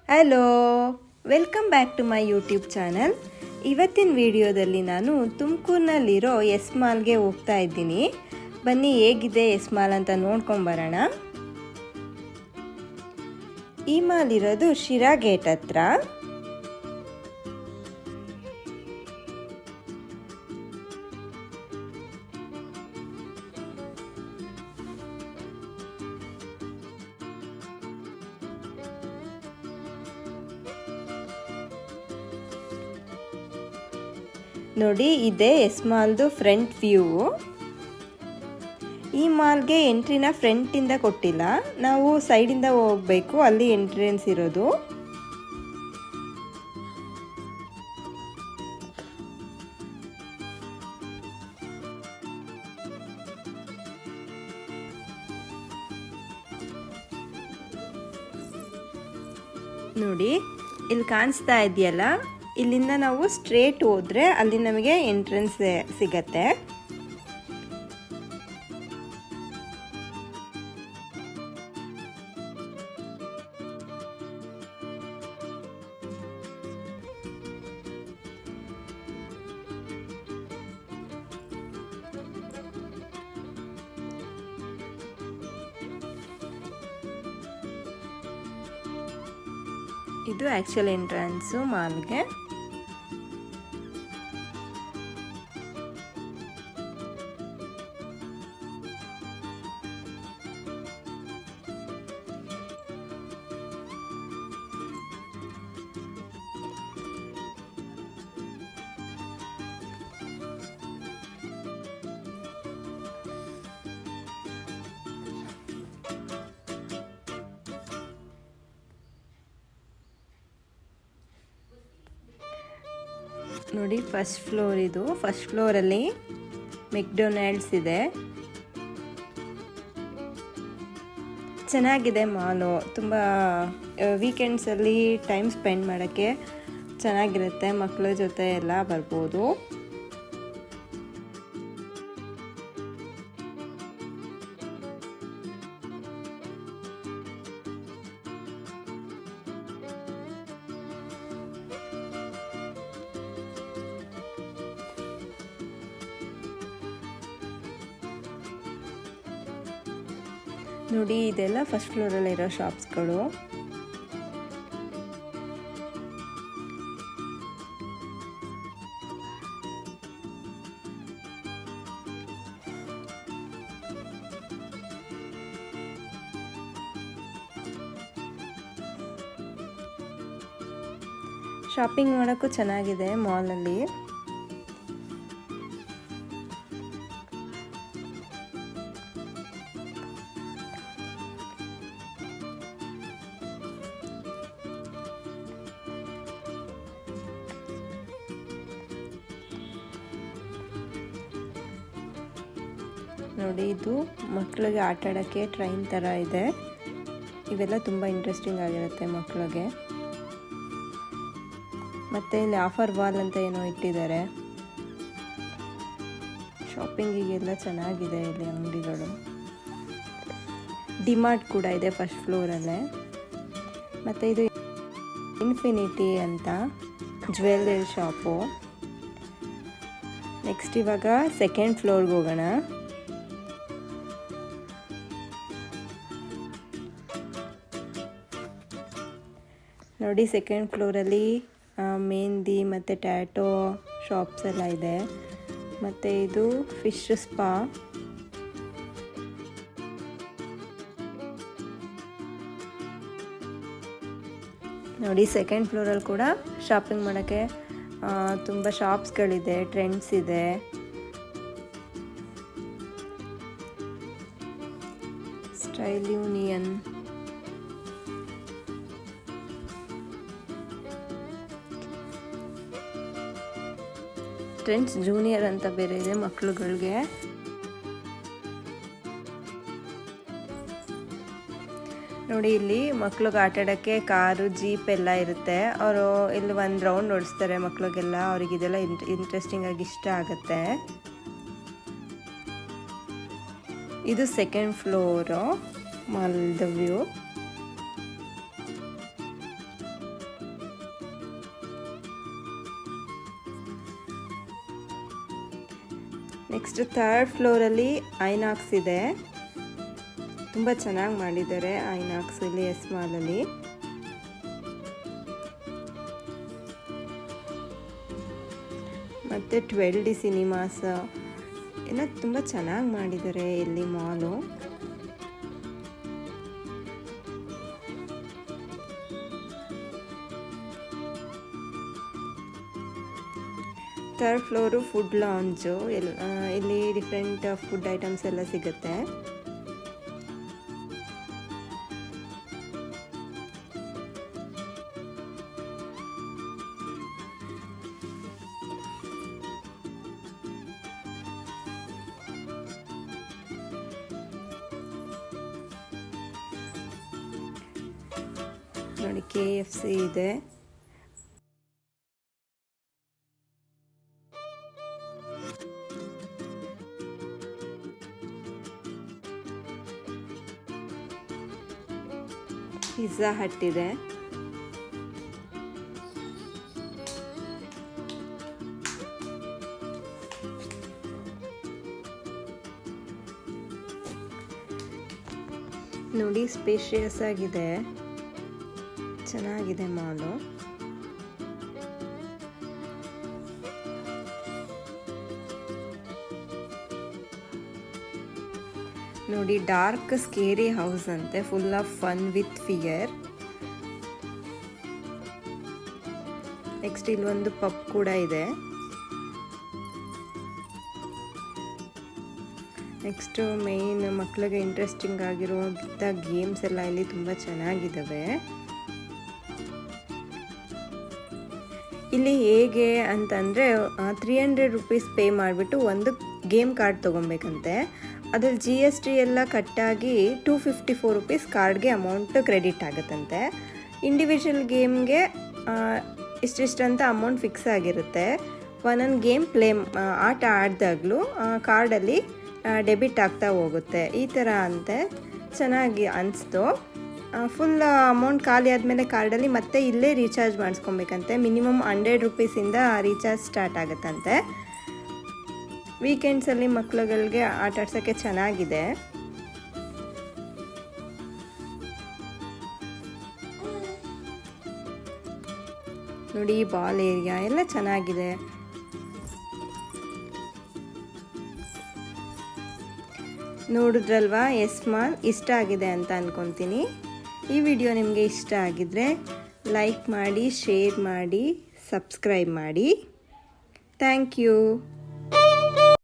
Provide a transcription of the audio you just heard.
Hello, welcome back to my YouTube channel. ಇವತ್ತಿನ ವಿಡಿಯೋದಲ್ಲಿ ನಾನು ತುಮಕೂರಿನಲ್ಲಿರೋ ಎಸ್ ಮಾಲ್ಗೆ ಹೋಗ್ತಾ ಇದ್ದೀನಿ. ಬನ್ನಿ ಹೇಗಿದೆ ಎಸ್ ಮಾಲ್ ಅಂತ ನೋಡ್ಕೊಂಬರೋಣ. ಈ ಮಾಲ್ ಇರೋದು ಶಿರಾ ಗೇಟ್ ಹತ್ರ. ನೋಡಿ, ಇದೆ ಎಸ್ ಮಾಲ್ದು ಫ್ರಂಟ್ ವ್ಯೂ. ಈ ಮಾಲ್ಗೆ ಎಂಟ್ರಿನ ಫ್ರಂಟಿಂದ ಕೊಟ್ಟಿಲ್ಲ, ನಾವು ಸೈಡಿಂದ ಹೋಗಬೇಕು, ಅಲ್ಲಿ ಎಂಟ್ರೆನ್ಸ್ ಇರೋದು. ನೋಡಿ, ಇಲ್ಲಿ ಕಾಣಿಸ್ತಾ ಇದೆಯಲ್ಲ, ಇಲ್ಲಿಂದ ನಾವು ಸ್ಟ್ರೇಟ್ ಹೋದರೆ ಅಲ್ಲಿ ನಮಗೆ ಎಂಟ್ರೆನ್ಸ್ ಸಿಗತ್ತೆ. ಇದು ಆ್ಯಕ್ಚುಲ್ ಎಂಟ್ರೆನ್ಸು ಮಾಲ್ಗೆ. ನೋಡಿ, ಫಸ್ಟ್ ಫ್ಲೋರ್ ಇದು. ಫಸ್ಟ್ ಫ್ಲೋರಲ್ಲಿ ಮೆಕ್ಡೊನಾಲ್ಡ್ಸ್ ಇದೆ. ಚೆನ್ನಾಗಿದೆ ಮಾಲು. ತುಂಬ ವೀಕೆಂಡ್ಸಲ್ಲಿ ಟೈಮ್ ಸ್ಪೆಂಡ್ ಮಾಡೋಕ್ಕೆ ಚೆನ್ನಾಗಿರುತ್ತೆ. ಮಕ್ಕಳ ಜೊತೆ ಎಲ್ಲ ಬರ್ಬೋದು. ನೋಡಿ, ಇದೆಲ್ಲ ಫಸ್ಟ್ ಫ್ಲೋರಲ್ಲಿರೋ ಶಾಪ್ಸ್ಗಳು. ಶಾಪಿಂಗ್ ಮಾಡೋಕ್ಕೂ ಚೆನ್ನಾಗಿದೆ ಮಾಲಲ್ಲಿ. ನೋಡಿ, ಇದು ಮಕ್ಕಳಿಗೆ ಆಟ ಆಡೋಕ್ಕೆ ಟ್ರೈನ್ ಥರ ಇದೆ. ಇವೆಲ್ಲ ತುಂಬ ಇಂಟ್ರೆಸ್ಟಿಂಗ್ ಆಗಿರುತ್ತೆ ಮಕ್ಕಳಿಗೆ. ಮತ್ತು ಇಲ್ಲಿ ಆಫರ್ ವಾಲ್ ಅಂತ ಏನೋ ಇಟ್ಟಿದ್ದಾರೆ. ಶಾಪಿಂಗಿಗೆಲ್ಲ ಚೆನ್ನಾಗಿದೆ ಇಲ್ಲಿ ಅಂಗಡಿಗಳು. ಡಿಮಾರ್ಟ್ ಕೂಡ ಇದೆ ಫಸ್ಟ್ ಫ್ಲೋರಲ್ಲೇ. ಮತ್ತು ಇದು ಇನ್ಫಿನಿಟಿ ಅಂತ ಜ್ಯುವೆಲ್ಲರಿ ಶಾಪು. ನೆಕ್ಸ್ಟ್ ಇವಾಗ ಸೆಕೆಂಡ್ ಫ್ಲೋರ್ಗೆ ಹೋಗೋಣ. ನೋಡಿ, ಸೆಕೆಂಡ್ ಫ್ಲೋರಲ್ಲಿ ಮೆಹಂದಿ ಮತ್ತು ಟ್ಯಾಟೋ ಶಾಪ್ಸ್ ಎಲ್ಲ ಇದೆ. ಮತ್ತು ಇದು ಫಿಶ್ ಸ್ಪಾ. ನೋಡಿ, ಸೆಕೆಂಡ್ ಫ್ಲೋರಲ್ಲಿ ಕೂಡ ಶಾಪಿಂಗ್ ಮಾಡೋಕ್ಕೆ ತುಂಬ ಶಾಪ್ಸ್ಗಳಿದೆ. ಟ್ರೆಂಡ್ಸ್ ಇದೆ. ಸ್ಟೈಲ್ ಯೂನಿಯನ್, ಟ್ರೆಂಡ್ಸ್ ಜೂನಿಯರ್ ಅಂತ ಬೇರೆ ಇದೆ ಮಕ್ಕಳುಗಳಿಗೆ. ನೋಡಿ, ಇಲ್ಲಿ ಮಕ್ಳಿಗೆ ಆಟ ಆಡೋಕ್ಕೆ ಕಾರು, ಜೀಪ್ ಎಲ್ಲ ಇರುತ್ತೆ. ಅವರು ಇಲ್ಲಿ ಒಂದು ರೌಂಡ್ ಓಡಿಸ್ತಾರೆ ಮಕ್ಳಿಗೆಲ್ಲ. ಅವ್ರಿಗೆ ಇದೆಲ್ಲ ಇಂಟ್ರೆಸ್ಟಿಂಗ್ ಆಗಿ ಇಷ್ಟ ಆಗುತ್ತೆ. ಇದು ಸೆಕೆಂಡ್ ಫ್ಲೋರು ಮಾಲ್ದ ವ್ಯೂ. ನೆಕ್ಸ್ಟ್ ಥರ್ಡ್ ಫ್ಲೋರಲ್ಲಿ ಐನಾಕ್ಸ್ ಇದೆ. ತುಂಬ ಚೆನ್ನಾಗಿ ಮಾಡಿದ್ದಾರೆ ಐನಾಕ್ಸಲ್ಲಿ ಎಸ್ ಮಾಲಲ್ಲಿ. ಮತ್ತು 12D ಸಿನಿಮಾಸ್ ಎಲ್ಲ ತುಂಬ ಚೆನ್ನಾಗಿ ಮಾಡಿದ್ದಾರೆ ಇಲ್ಲಿ mall. Third floor food lounge. ಇಲ್ಲಿ ಡಿಫ್ರೆಂಟ್ ಫುಡ್ ಐಟಮ್ಸ್ ಎಲ್ಲ ಸಿಗುತ್ತೆ. ನೋಡಿ KFC ಇದೆ. ಪಿಜ್ಜಾ ಹಟ್ ಇದೆ. ನೋಡಿ ಸ್ಪೇಷಿಯಸ್ ಆಗಿದೆ, ಚೆನ್ನಾಗಿದೆ ಮಾಲು. ನೋಡಿ ಡಾರ್ಕ್ ಸ್ಕೇರಿ ಹೌಸ್ ಅಂತೆ, full of fun with fear. Next ಇಲ್ಲೊಂದು ಪಬ್ ಕೂಡ ಇದೆ. ನೆಕ್ಸ್ಟ್ ಮೇನ್ ಮಕ್ಕಳಿಗೆ ಇಂಟ್ರೆಸ್ಟಿಂಗ್ ಆಗಿರುವಂಥ ಗೇಮ್ಸ್ ಎಲ್ಲ ಇಲ್ಲಿ ತುಂಬ ಚೆನ್ನಾಗಿದ್ದಾವೆ. ಇಲ್ಲಿ ಹೇಗೆ ಅಂತಂದರೆ 300 ರೂಪೀಸ್ ಪೇ ಮಾಡಿಬಿಟ್ಟು ಒಂದು ಗೇಮ್ ಕಾರ್ಡ್ ತೊಗೊಬೇಕಂತೆ. ಅದ್ರಲ್ಲಿ GST ಎಲ್ಲ ಕಟ್ಟಾಗಿ 254 ರೂಪೀಸ್ ಕಾರ್ಡ್ಗೆ ಅಮೌಂಟ್ ಕ್ರೆಡಿಟ್ ಆಗುತ್ತಂತೆ. ಇಂಡಿವಿಜುವಲ್ ಗೇಮ್ಗೆ ಇಷ್ಟಿಷ್ಟಂತ ಅಮೌಂಟ್ ಫಿಕ್ಸ್ ಆಗಿರುತ್ತೆ. ಒಂದೊಂದು ಗೇಮ್ ಆಟ ಆಡಿದಾಗಲೂ ಕಾರ್ಡಲ್ಲಿ ಡೆಬಿಟ್ ಆಗ್ತಾ ಹೋಗುತ್ತೆ. ಈ ಥರ ಅಂತೆ, ಚೆನ್ನಾಗಿ ಅನಿಸ್ತು. ಫುಲ್ ಅಮೌಂಟ್ ಖಾಲಿ ಆದಮೇಲೆ ಕಾರ್ಡಲ್ಲಿ ಮತ್ತೆ ಇಲ್ಲೇ ರೀಚಾರ್ಜ್ ಮಾಡಿಸ್ಕೊಬೇಕಂತೆ. ಮಿನಿಮಮ್ 100 ರೂಪೀಸಿಂದ ರೀಚಾರ್ಜ್ ಸ್ಟಾರ್ಟ್ ಆಗುತ್ತಂತೆ. ವೀಕೆಂಡ್ಸಲ್ಲಿ ಮಕ್ಕಳುಗಳಿಗೆ ಆಟ ಆಡ್ಸೋಕ್ಕೆ ಚೆನ್ನಾಗಿದೆ. ನೋಡಿ ಬಾಲ್ ಏರಿಯಾ ಎಲ್ಲ ಚೆನ್ನಾಗಿದೆ. ನೋಡಿದ್ರಲ್ವಾ ಎಸ್ ಮಾಲ್ ಇಷ್ಟ ಆಗಿದೆ ಅಂತ ಅಂದ್ಕೊತೀನಿ. ಈ ವಿಡಿಯೋ ನಿಮಗೆ ಇಷ್ಟ ಆಗಿದ್ರೆ ಲೈಕ್ ಮಾಡಿ, ಶೇರ್ ಮಾಡಿ, ಸಬ್ಸ್ಕ್ರೈಬ್ ಮಾಡಿ. Thank you.